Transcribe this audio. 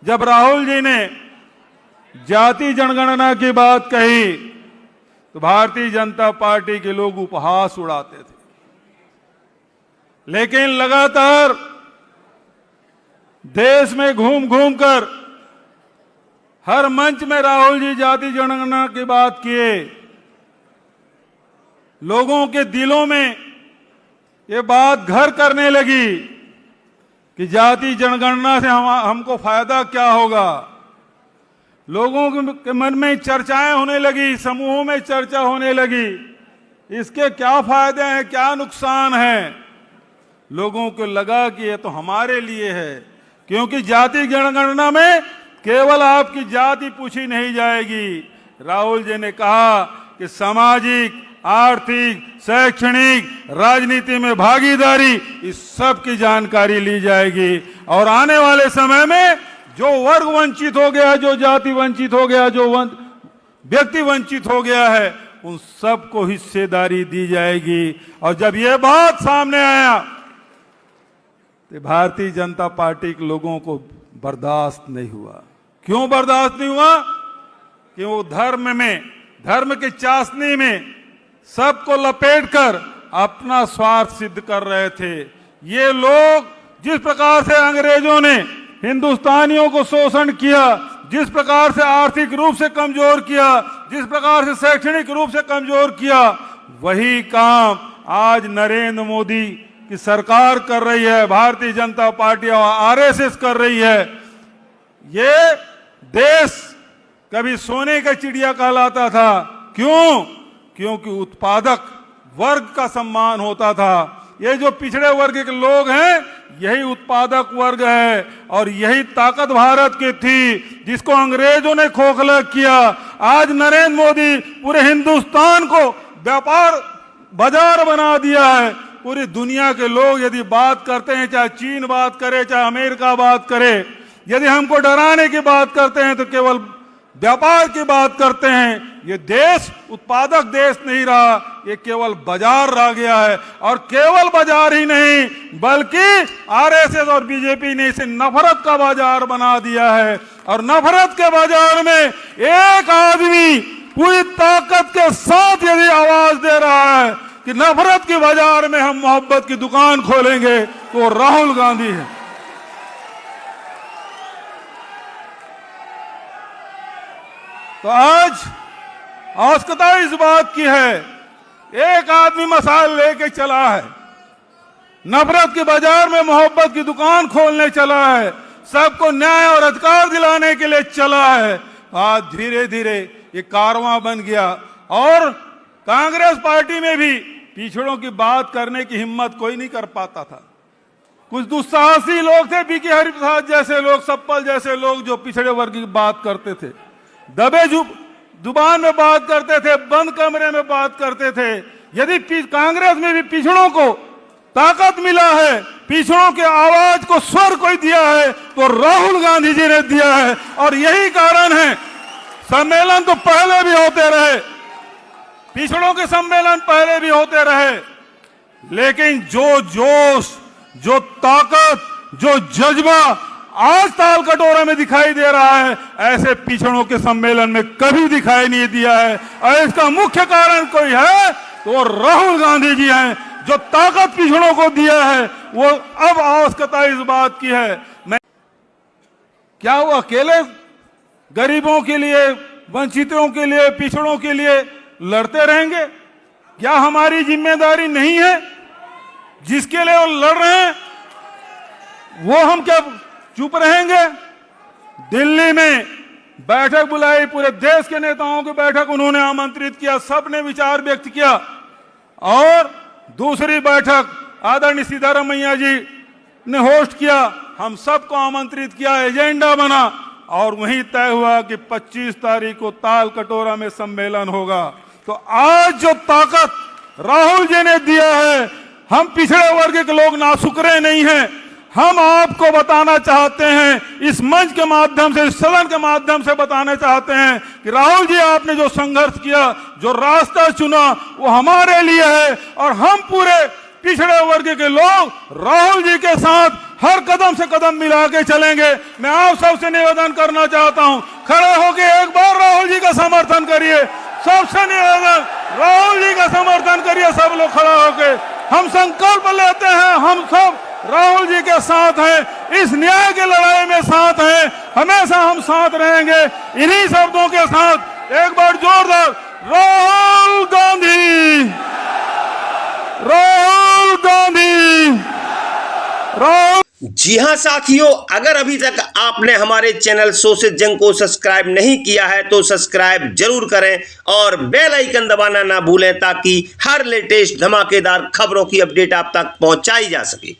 जब राहुल जी ने जाति जनगणना की बात कही तो भारतीय जनता पार्टी के लोग उपहास उड़ाते थे, लेकिन लगातार देश में घूम घूम कर हर मंच में राहुल जी जाति जनगणना की बात किए। लोगों के दिलों में ये बात घर करने लगी कि जाति जनगणना से हमको फायदा क्या होगा। लोगों के मन में चर्चाएं होने लगी, समूहों में चर्चा होने लगी, इसके क्या फायदे हैं, क्या नुकसान है। लोगों को लगा कि ये तो हमारे लिए है, क्योंकि जाति जनगणना में केवल आपकी जाति पूछी नहीं जाएगी। राहुल जी ने कहा कि सामाजिक, आर्थिक, शैक्षणिक, राजनीति में भागीदारी, इस सब की जानकारी ली जाएगी। और आने वाले समय में जो वर्ग वंचित हो गया, जो जाति वंचित हो गया, जो व्यक्ति वंचित हो गया है, उन सबको हिस्सेदारी दी जाएगी। और जब यह बात सामने आया तो भारतीय जनता पार्टी के लोगों को बर्दाश्त नहीं हुआ। क्यों बर्दाश्त नहीं हुआ? कि वो धर्म की चाशनी में सबको लपेटकर अपना स्वार्थ सिद्ध कर रहे थे। ये लोग जिस प्रकार से अंग्रेजों ने हिंदुस्तानियों को शोषण किया, जिस प्रकार से आर्थिक रूप से कमजोर किया, जिस प्रकार से शैक्षणिक रूप से कमजोर किया, वही काम आज नरेंद्र मोदी की सरकार कर रही है, भारतीय जनता पार्टी और आरएसएस कर रही है। ये देश कभी सोने का चिड़िया कहलाता था। क्यों? क्योंकि उत्पादक वर्ग का सम्मान होता था। ये जो पिछड़े वर्ग के लोग हैं, यही उत्पादक वर्ग है और यही ताकत भारत की थी, जिसको अंग्रेजों ने खोखला किया। आज नरेंद्र मोदी पूरे हिंदुस्तान को व्यापार बाजार बना दिया है। पूरी दुनिया के लोग यदि बात करते हैं, चाहे चीन बात करे, चाहे अमेरिका बात करे, यदि हमको डराने की बात करते हैं तो केवल व्यापार की बात करते हैं। ये देश उत्पादक देश नहीं रहा, ये केवल बाजार रह गया है। और केवल बाजार ही नहीं, बल्कि आरएसएस और बीजेपी ने इसे नफरत का बाजार बना दिया है। और नफरत के बाजार में एक आदमी पूरी ताकत के साथ यदि आवाज दे रहा है कि नफरत के बाजार में हम मोहब्बत की दुकान खोलेंगे, तो राहुल गांधी है। तो आज आवश्यकता इस बात की है, एक आदमी मसाल लेके चला है, नफरत के बाजार में मोहब्बत की दुकान खोलने चला है, सबको न्याय और अधिकार दिलाने के लिए चला है। आज धीरे धीरे ये कारवां बन गया। और कांग्रेस पार्टी में भी पिछड़ों की बात करने की हिम्मत कोई नहीं कर पाता था। कुछ दुस्साहसी लोग थे, बीके हरिप्रसाद जैसे लोग, सप्पल जैसे लोग, जो पिछड़े वर्ग की बात करते थे, दबे जुबान में बात करते थे, बंद कमरे में बात करते थे। यदि कांग्रेस में भी पिछड़ों को ताकत मिला है, पिछड़ों के आवाज को स्वर कोई दिया है, तो राहुल गांधी जी ने दिया है। और यही कारण है, सम्मेलन तो पहले भी होते रहे, पिछड़ों के सम्मेलन पहले भी होते रहे, लेकिन जो जोश, जो ताकत, जो जज्बा आज ताल कटोरा में दिखाई दे रहा है, ऐसे पिछड़ों के सम्मेलन में कभी दिखाई नहीं दिया है। और इसका मुख्य कारण कोई है तो राहुल गांधी जी हैं, जो ताकत पिछड़ों को दिया है। वो अब आवश्यकता इस बात की है, मैं क्या वो अकेले गरीबों के लिए, वंचितों के लिए, पिछड़ों के लिए लड़ते रहेंगे? क्या हमारी जिम्मेदारी नहीं है? जिसके लिए वो लड़ रहे हैं वो हम क्या चुप रहेंगे? दिल्ली में बैठक बुलाई, पूरे देश के नेताओं की बैठक उन्होंने आमंत्रित किया, सबने विचार व्यक्त किया। और दूसरी बैठक आदरणीय सीतारमैया जी ने होस्ट किया, हम सबको आमंत्रित किया, एजेंडा बना और वहीं तय हुआ कि 25 तारीख को ताल कटोरा में सम्मेलन होगा। तो आज जो ताकत राहुल जी ने दिया है, हम पिछड़े वर्ग के लोग नासुकरे नहीं हैं। हम आपको बताना चाहते हैं, इस मंच के माध्यम से, इस सदन के माध्यम से बताना चाहते हैं कि राहुल जी, आपने जो संघर्ष किया, जो रास्ता चुना, वो हमारे लिए है। और हम पूरे पिछड़े वर्ग के लोग राहुल जी के साथ हर कदम से कदम मिला के चलेंगे। मैं आप सबसे निवेदन करना चाहता हूं, खड़े होके एक बार राहुल जी का समर्थन करिए। सबसे निवेदन, राहुल जी का समर्थन करिए। सब लोग खड़ा होके हम संकल्प लेते हैं, हम सब राहुल जी के साथ हैं, इस न्याय की लड़ाई में साथ हैं, हमेशा हम साथ रहेंगे। इन्हीं शब्दों के साथ एक बार जोरदार राहुल गांधी, राहुल गांधी, राहुल। जी हां साथियों, अगर अभी तक आपने हमारे चैनल शो से जंग को सब्सक्राइब नहीं किया है तो सब्सक्राइब जरूर करें और बेल आइकन दबाना ना भूलें ताकि हर लेटेस्ट धमाकेदार खबरों की अपडेट आप तक पहुंचाई जा सके।